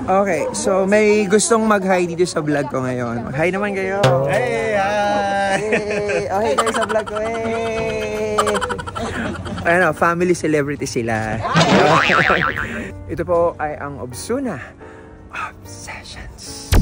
Okay, so may gustong mag-hi dito sa vlog ko ngayon. Mag-hi naman kayo. Hey, hi! Hey, okay kayo sa vlog ko. Hey! Ano, family celebrity sila. Ito po ay ang Obsuna Obsessions.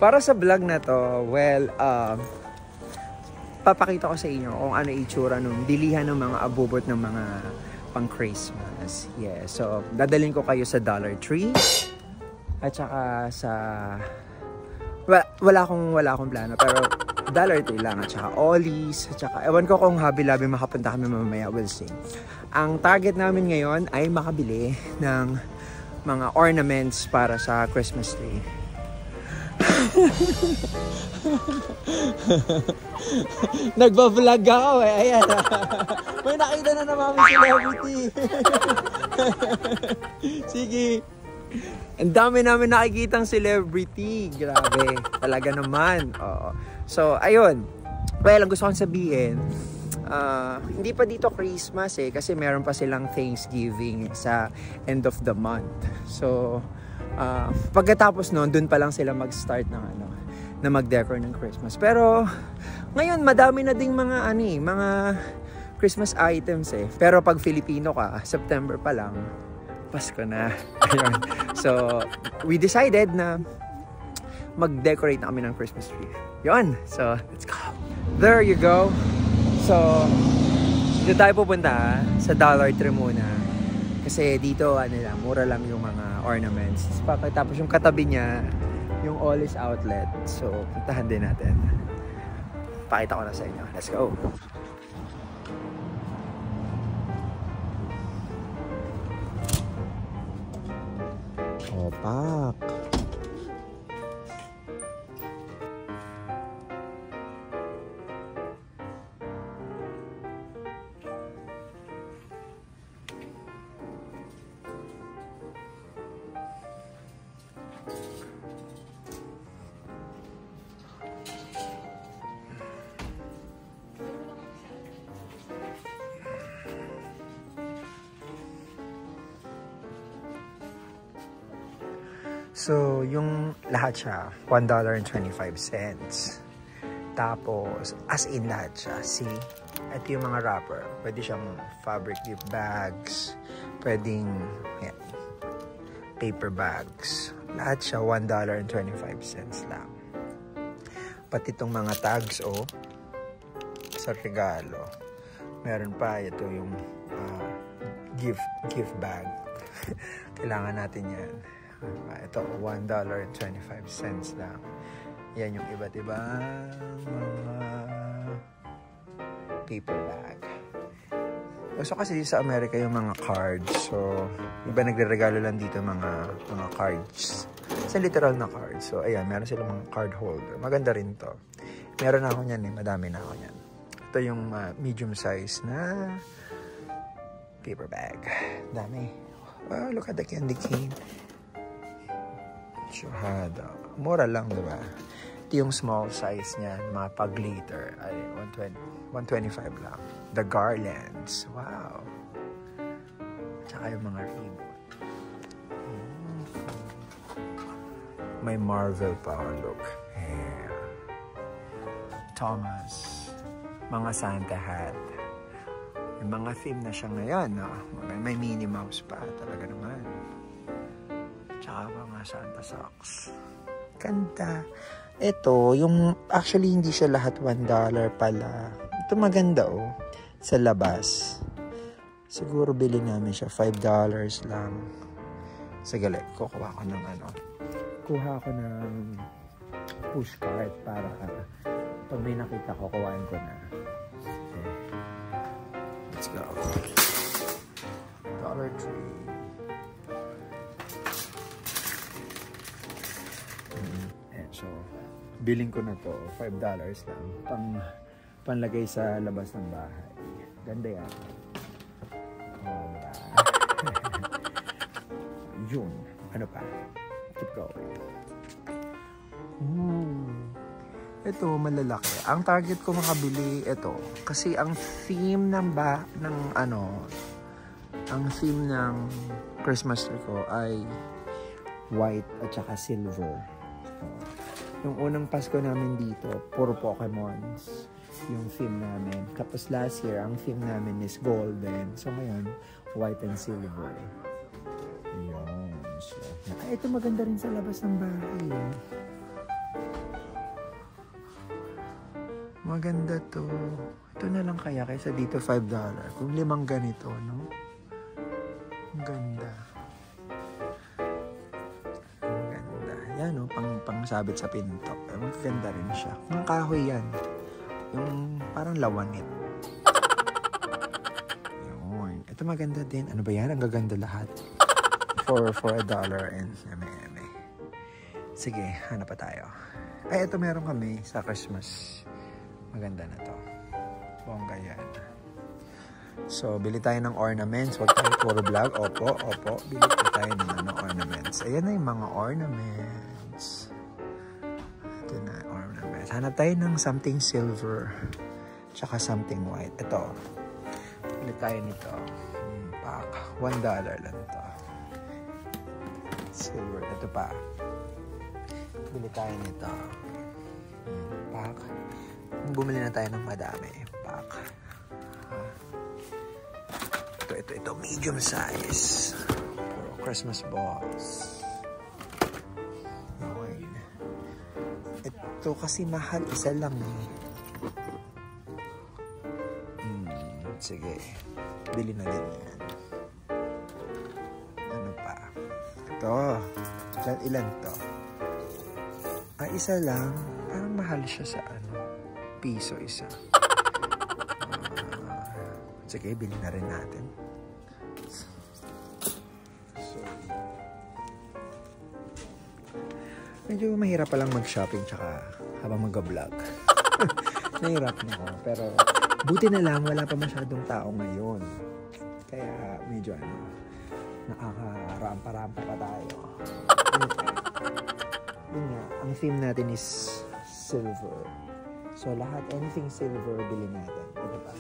Para sa vlog na to, well, papakita ko sa inyo kung ano itsura nung bilihan ng mga abubot ng mga pang Christmas. Yeah, so dadalhin ko kayo sa Dollar Tree at saka sa wala akong plano, pero Dollar Tree lang at saka Ollie's at saka ewan ko kung Hobby-Lobby makapunta kami mamaya, we'll see. Ang target namin ngayon ay makabili ng mga ornaments para sa Christmas tree. Nagba-vlog ako eh. Ayan. May nakita na naman celebrity. Sige. Ang dami namin nakikitang celebrity. Grabe. Talaga naman. Oo. So, ayun. Well, ang gusto kong sabihin, hindi pa dito Christmas eh. Kasi meron pa silang Thanksgiving sa end of the month. So, pagkatapos noon, dun pa lang sila mag-start ng na mag-decor ng Christmas. Pero ngayon madami na ding mga mga Christmas items eh. Pero pag Filipino ka, September pa lang, Pasko na. Ayun. So, we decided na mag-decorate na kami ng Christmas tree. Yun. So, let's go. There you go. So, dito tayo pupunta sa Dollar Tree muna. Kasi dito, mura lang yung mga ornaments. Tapos yung katabi niya, yung Ollie's outlet. So, puntahan din natin. Pakita ko na sa inyo. Let's go! Opak! So, yung lahat siya, $1.25. Tapos, as in lahat siya. See? Ito yung mga wrapper. Pwede siyang fabric gift bags. Pwedeng, yan, paper bags. Lahat siya, $1.25 lang. Pati itong mga tags, sa regalo. Meron pa, ito yung gift bag. Kailangan natin yan. Ito, $1.25 lang. Yan yung iba't ibang mga paper bag. So kasi sa Amerika yung mga cards. So, iba nagre-regalo lang dito mga cards. Sa literal na cards. So, ayan, meron silang mga card holder. Maganda rin to. Meron na ako niyan eh. Madami na ako niyan. Ito yung medium size na paper bag. Dami. Oh, look at the candy cane. Syuhada. Mura lang, diba? Ito yung small size niya, mga pag-glitter. Ay, $125 lang. The garlands. Wow. Tsaka yung mga ribbon. May Marvel pa. Look. Yeah. Thomas. Mga Santa hat. Yung mga theme na siya ngayon. No? May Minnie Mouse pa. Talaga naman. Tsaka mga Santa socks. Ganda. Ito, yung actually hindi siya lahat $1 pala. Ito maganda sa labas. Siguro bili namin siya $5 lang. Sige, kukuha ko ng Kuha ko ng pushcart para pag may nakita ko, kuhain ko na. Okay. Let's go. Dollar Tree. So, billing ko na to, $5 lang. Panlagay sa labas ng bahay. Ganda yan. Yun. Ano pa? Keep going. Ito, malalaki. Ang target ko makabili, ito. Kasi ang theme ng ang theme ng Christmas tree ko ay white at saka silver. So, yung unang Pasko namin dito, puro Pokemons yung theme namin. Tapos last year, ang theme namin is golden. So ngayon, white and silver. Ayun. So, ito maganda rin sa labas ng bahay. Maganda to. Ito na lang kaya kaysa dito $5. Kung 5 ganito, no? Ang ganda. Ang ganda. Yan, no? Pang sabit sa pinto. Maganda rin siya. Mga kahoy yan. Yung parang lawanit. Yun. Ito maganda din. Ano ba yan? Ang gaganda lahat. For $1 and eme. Sige, hanap pa tayo. Ay, ito meron kami sa Christmas. Maganda na to. Bongga yan. So, bili tayo ng ornaments. Huwag tayo puro vlog. Opo. Bili tayo ng ornaments. Ayan na yung mga ornaments. Ito na, ornaments. Hanap tayo ng something silver. Tsaka something white. Ito. Bili tayo nito. Pack. $1 lang to. Silver. Ito pa. Bili tayo nito. Pack. Bumili na tayo ng madami. Pack. Ito. Medium size. Puro Christmas balls. Okay. Ito kasi mahal. Isa lang eh. Sige. Bili na din yan. Ano pa? Ito. Ilan to? Isa lang. Parang mahal siya sa piso isa. Sige, bilhin na rin natin. So, medyo mahirap palang mag-shopping tsaka habang mag-vlog. Nahirap na ako. Pero buti na lang, wala pa masyadong tao ngayon. Kaya medyo nakaka-rampa-rampa pa tayo. Yun nga, ang theme natin is silver. So, lahat, anything silver, bilhin natin. Ano ba?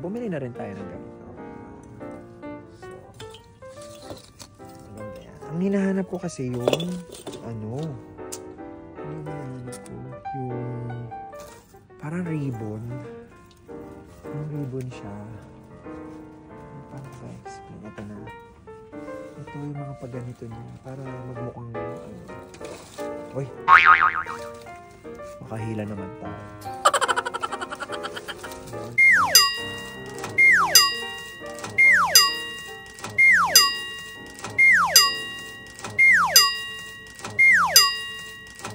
Bumili na rin tayo ng ganito. So, maganda yan. Ang hinahanap ko kasi yung, ano yung hinahanap ko? Yung, parang ribbon. Yung ribbon siya. Paano ba explain? Ito na. Ito yung mga pagganito niya. Para magmukhang, uy! Makahila naman tayo.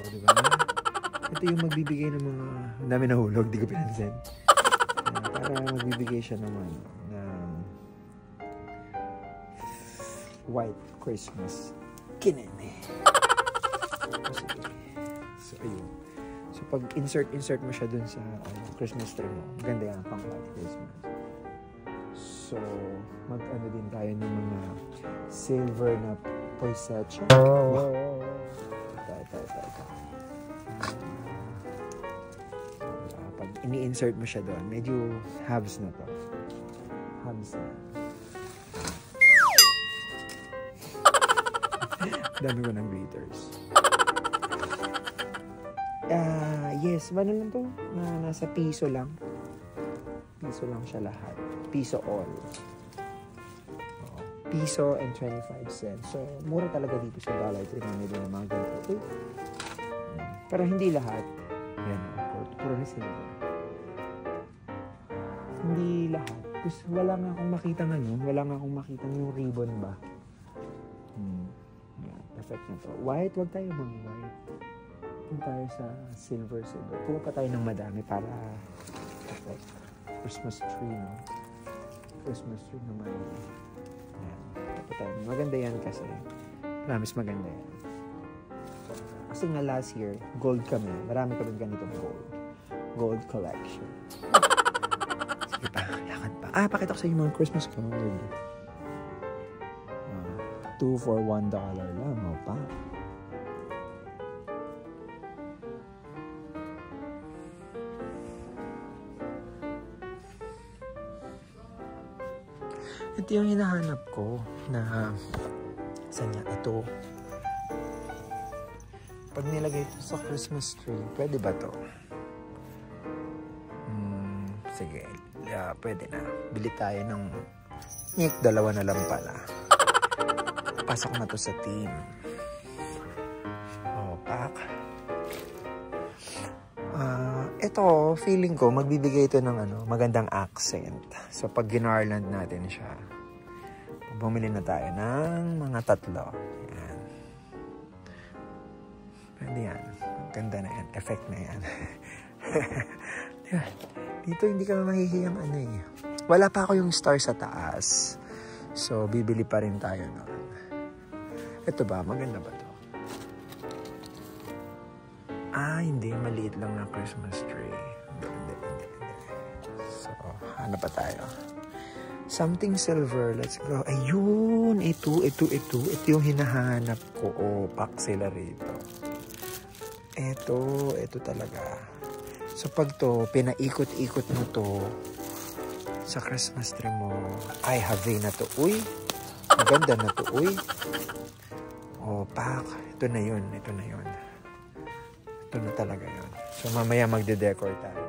Diba? Ito yung magbibigay ng mga... Ang dami nahulog, di ko pinansin. Para magbibigay siya naman ng white Christmas kineme. So, ayun. So, pag insert mo siya dun sa Christmas tree mo, ganda yan, pang white Christmas. So, mag-ano din tayo ng mga silver na poinsettia. Pag ini-insert mo siya doon, medyo halves na to. Halves na. Dami ko ng glitters. Yes, ano lang to? Nasa piso lang. Piso lang siya lahat. Piso all. Piso and 25 cents. So, mura talaga dito sa Dollar Tree. May din ng mga ganito. Pero hindi lahat. Yan. Puro na sila. Hindi lahat. Kasi wala nga akong makita ngayon. Wala nga akong makita yung ribbon ba. Yan. Effect na to. White. Huwag tayo mag-white. Huwag tayo sa silver. Kuha pa tayo ng madami para effect. Christmas tree, no? Christmas tree naman. Maganda yan kasi. Promise maganda yan. Kasi nga last year, gold kami. Marami kami ganitong gold. Gold collection. Sige pa, lakad pa. Pakita ko sa inyo mga Christmas card. 2 for $1 lang. O pa. Ito yung hinahanap ko na Saan niya? Ito. Pag nilagay ito sa Christmas tree, pwede ba to? Sige. Pwede na. Bili tayo ng dalawa na lang pala. Pasok na to sa team. Pak. Ito, feeling ko, magbibigay ito ng magandang accent. So, pag ginarland natin siya, bumili na tayo ng mga 3. Yan. Pwede yan. Ganda na yan. Effect na yan. Dito, hindi ka mahihiyang Wala pa ako yung star sa taas. So, bibili pa rin tayo nun. Ito ba? Maganda ba to? Hindi. Maliit lang na Christmas tree. Hindi. So, hanap pa tayo. Something silver. Let's go. Ayun! Ito yung hinahanap ko. Pak sila rito. Ito talaga. So, pag to, pinaikot-ikot mo to sa Christmas tree mo. Ay, have na to. Uy! Maganda na to. Uy! Pak. Ito na yun. Ito na talaga yun. So, mamaya magde-decor tayo.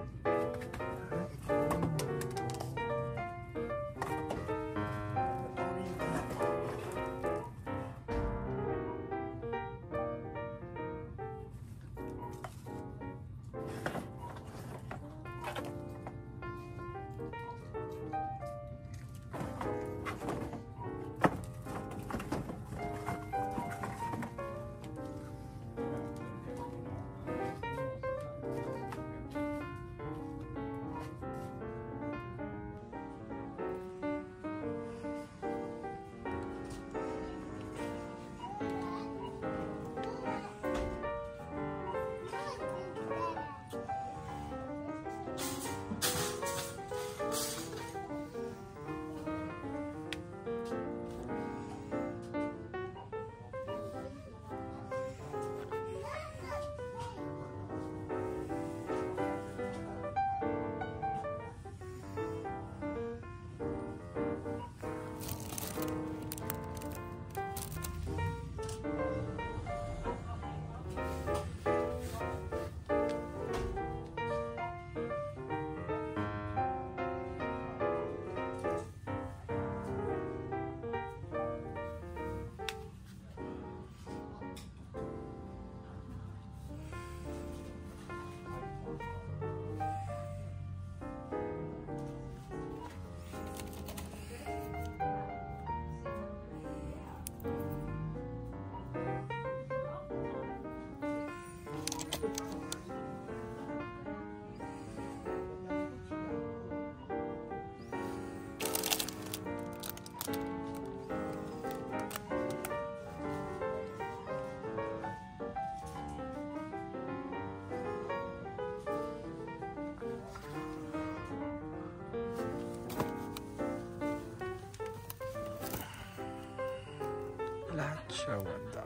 Lahat siya wala.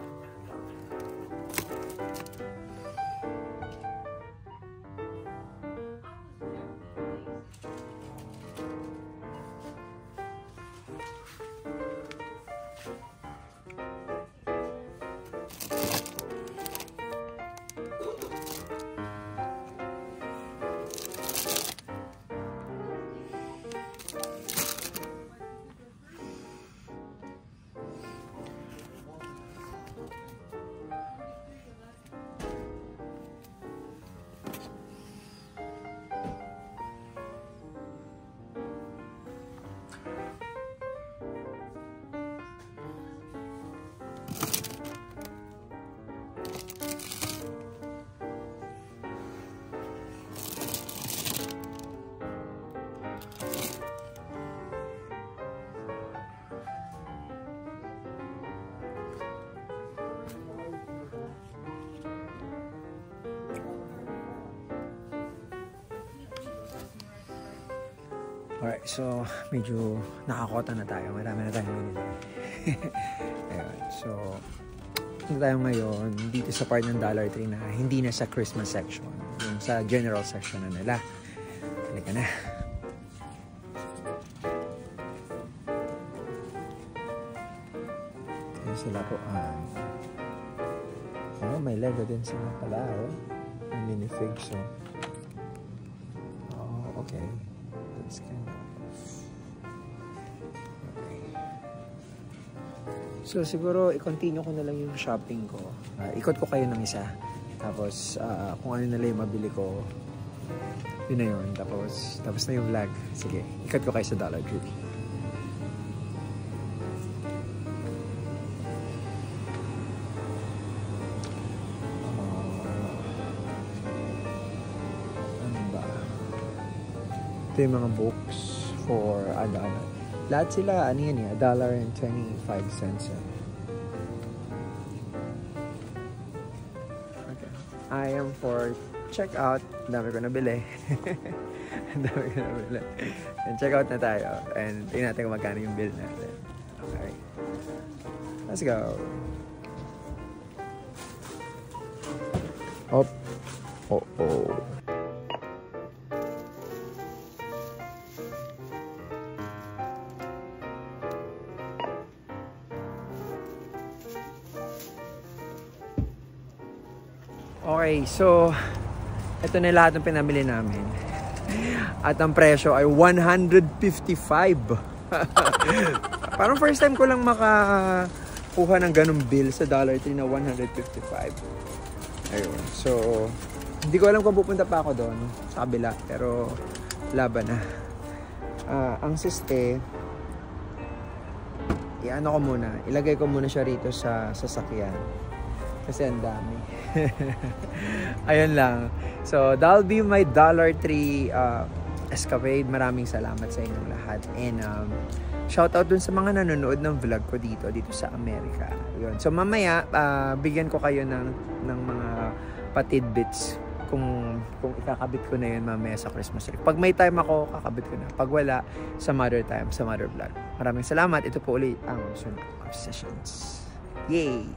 Alright, so medyo nakakota na tayo. Marami na tayong binili. Ayun, so ito tayo ngayon dito sa part ng Dollar Tree na hindi na sa Christmas section. Yung sa general section na nila. Halika na. sa laruan. Oh, may Lego din sila pala, oh. May minifigs, so. Oh, okay. That's kind of... Okay. So, siguro, i-continue ko na lang yung shopping ko. Ikot ko kayo ng isa. Tapos, kung ano na lang yung mabili ko, yun na yun. Tapos na yung vlog. Sige, ikot ko kayo sa Dollar Tree. Ito yung mga books for lahat sila, ano yan eh, $1.25. Okay. I am for check out. Dami ko nabili. Dami ko nabili. And check out na tayo. And tingnan natin kung magkano yung bill natin. Okay. Let's go. Oh. Oh. Okay, so ito na lahat ng pinamili namin. At ang presyo ay $155. Parang first time ko lang makakuha ng ganung bill sa Dollar Tree na $155. Ayun. So, hindi ko alam kung pupunta pa ako doon sa kabila, pero laban na. Ang siste, i-ano ko muna, ilagay ko muna siya rito sa sasakyan. Kasi ang dami. Ayun lang. So, that'll be my Dollar Tree escapade. Maraming salamat sa inyong lahat. And shoutout dun sa mga nanonood ng vlog ko dito sa Amerika. Yun. So, mamaya, bigyan ko kayo ng mga patidbits kung ikakabit ko na yun mamaya sa Christmas tree. Pag may time ako, kakabit ko na. Pag wala, sa mother time, sa mother vlog. Maraming salamat. Ito po ulit ang Obsessions. Yay!